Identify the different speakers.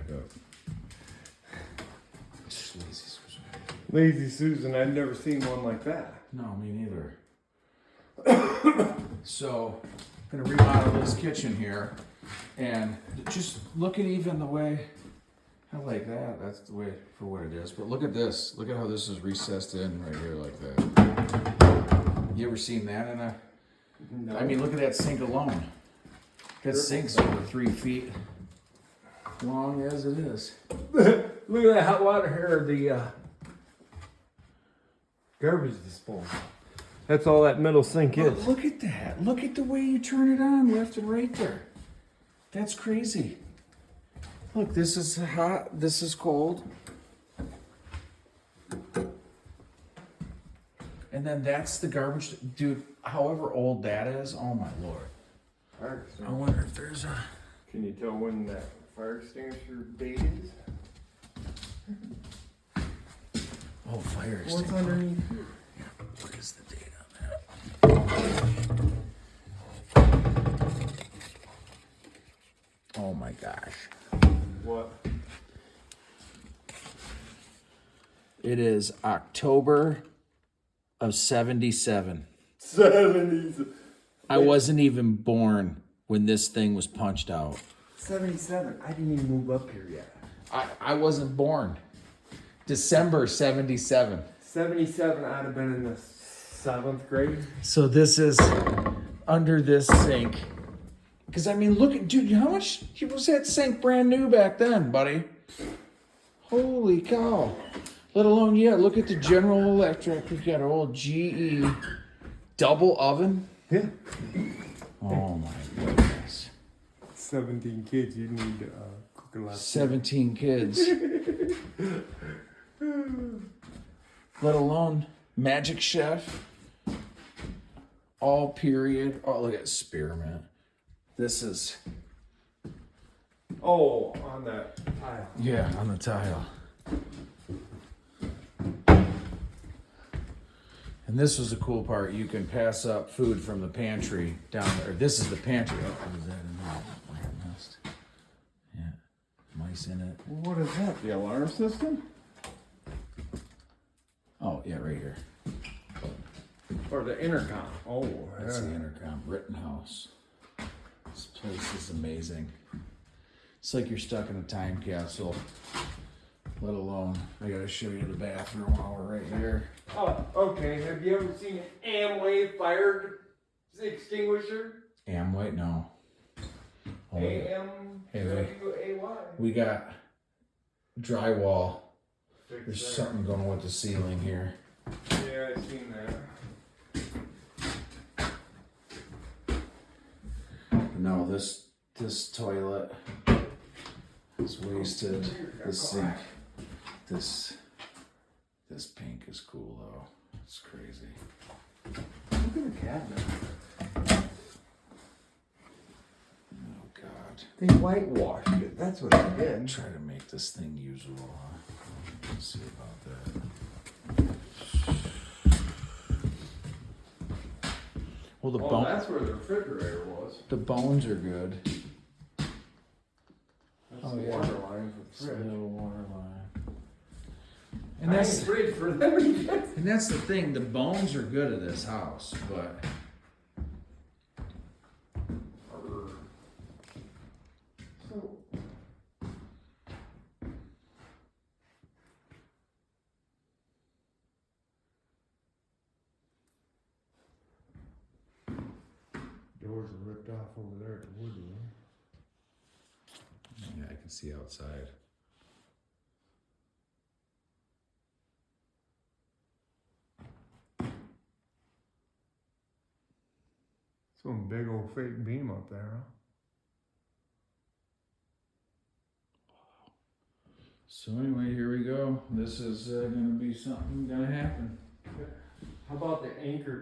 Speaker 1: back up.
Speaker 2: Lazy Susan, I've never seen one like that.
Speaker 1: No, me neither. So, I'm gonna remodel this kitchen here, and just look at even the way, I like that, that's the way for what it is. But look at this, look at how this is recessed in right here like that. You ever seen that in a,
Speaker 2: No.
Speaker 1: I mean, look at that sink alone. That sink's over 3 feet long as it is.
Speaker 2: Look at that hot water here, the garbage disposal. That's all that middle sink is.
Speaker 1: But look at that. Look at the way you turn it on left and right there. That's crazy. Look, this is hot, this is cold. And then that's the garbage. Dude, however old that is, oh my lord. I wonder if there's a...
Speaker 2: Can you tell when that fire extinguisher date is?
Speaker 1: Oh, fire
Speaker 2: What's
Speaker 1: extinguisher.
Speaker 2: underneath here?
Speaker 1: Yeah, what is the date on that? Oh my gosh.
Speaker 2: What?
Speaker 1: It is October of 77.
Speaker 2: 70s.
Speaker 1: I wasn't even born when this thing was punched out.
Speaker 2: 77. I didn't even move up here yet.
Speaker 1: I wasn't born. December 77.
Speaker 2: 77, I'd have been in the 7th grade.
Speaker 1: So this is under this sink. Because I mean, look at, dude, how much was that sink brand new back then, buddy? Holy cow. Let alone, yeah, look at the General Electric. We've got our old GE double oven.
Speaker 2: Yeah.
Speaker 1: Oh my goodness.
Speaker 2: 17 kids, you need to cook a lot.
Speaker 1: 17 kids. Let alone Magic Chef. All period. Oh, look at spearmint. This is...
Speaker 2: Oh, on that tile.
Speaker 1: Yeah, on the tile. And this was the cool part. You can pass up food from the pantry down there. This is the pantry. Oh, what is that in there? Nest. Yeah, mice in it.
Speaker 2: What is that? The alarm system?
Speaker 1: Oh, yeah, right here.
Speaker 2: Or the intercom? Oh,
Speaker 1: That's the intercom. Rittenhouse. This place is amazing. It's like you're stuck in a time capsule. Let alone, I gotta show you the bathroom while we're right here.
Speaker 2: Oh, okay. Have you ever seen an Amway fire extinguisher?
Speaker 1: Amway? No. Oh,
Speaker 2: A-M-W-A-Y.
Speaker 1: we got drywall.
Speaker 2: Fix
Speaker 1: There's
Speaker 2: that.
Speaker 1: something going with the ceiling here.
Speaker 2: Yeah, I've seen that.
Speaker 1: No, this toilet is wasted. This sink. This pink is cool though. It's crazy.
Speaker 2: Look at the cabinet.
Speaker 1: Oh God.
Speaker 2: They whitewashed it. That's what they did.
Speaker 1: Try to make this thing usable, huh? Let's see about that. Well,
Speaker 2: Oh, that's where the refrigerator was.
Speaker 1: the bones are good.
Speaker 2: That's
Speaker 1: Oh,
Speaker 2: the
Speaker 1: yeah.
Speaker 2: water line for
Speaker 1: It's
Speaker 2: the
Speaker 1: a
Speaker 2: fridge.
Speaker 1: little water line.
Speaker 2: And that's fridge for them.
Speaker 1: And that's the thing, the bones are good of this house, but
Speaker 2: So, doors are ripped off over there at the wood room.
Speaker 1: yeah, I can see outside.
Speaker 2: Some big old fake beam up there, huh?
Speaker 1: So anyway, here we go. This is gonna be something gonna happen.
Speaker 2: How about the anchor